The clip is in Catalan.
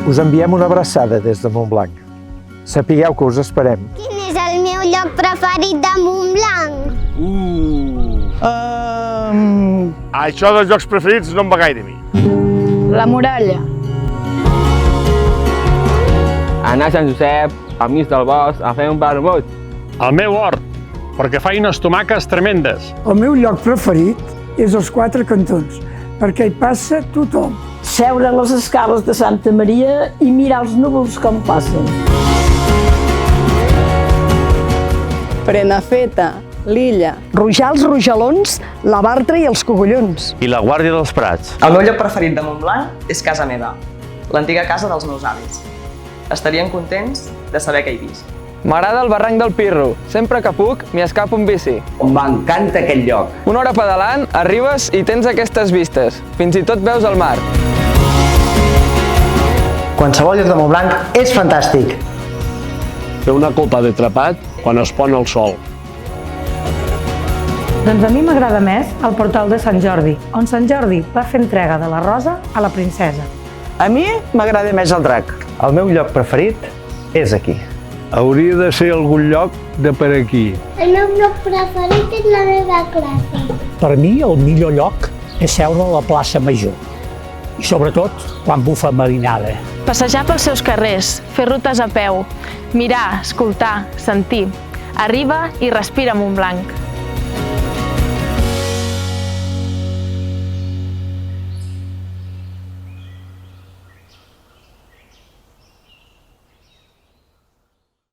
Us enviem una abraçada des de Montblanc. Sapigueu que us esperem. Quin és el meu lloc preferit de Montblanc? Això dels llocs preferits no em va gaire a mi. La muralla. Anar a Sant Josep, al mig del bosc, a fer un vermut. El meu hort, perquè fa unes tomaques tremendes. El meu lloc preferit és els Quatre Cantons, perquè hi passa tothom. Seure a les escales de Santa Maria i mirar els núvols com passen. Prenafeta, l'Illa. Rujar els Rojalons, la Bartra i els Cogullons. I la Guàrdia dels Prats. El meu lloc preferit de Montblanc és casa meva, l'antiga casa dels meus avis. Estarien contents de saber que hi visc. M'agrada el barranc del Pirro. Sempre que puc, m'hi escapo amb bici. M'encanta aquest lloc. Una hora pedalant, arribes i tens aquestes vistes. Fins i tot veus el mar. Qualsevol lloc de Montblanc és fantàstic. Fer una copa de trepat quan es pon el sol. Doncs a mi m'agrada més el portal de Sant Jordi, on Sant Jordi va fer entrega de la rosa a la princesa. A mi m'agrada més el drac. El meu lloc preferit és aquí. Hauria de ser algun lloc de per aquí. El meu lloc preferit és la meva classe. Per mi el millor lloc és seure a la plaça Major. I sobretot quan bufa marinada. Passejar pels seus carrers, fer rutes a peu, mirar, escoltar, sentir. Arriba i respira Montblanc.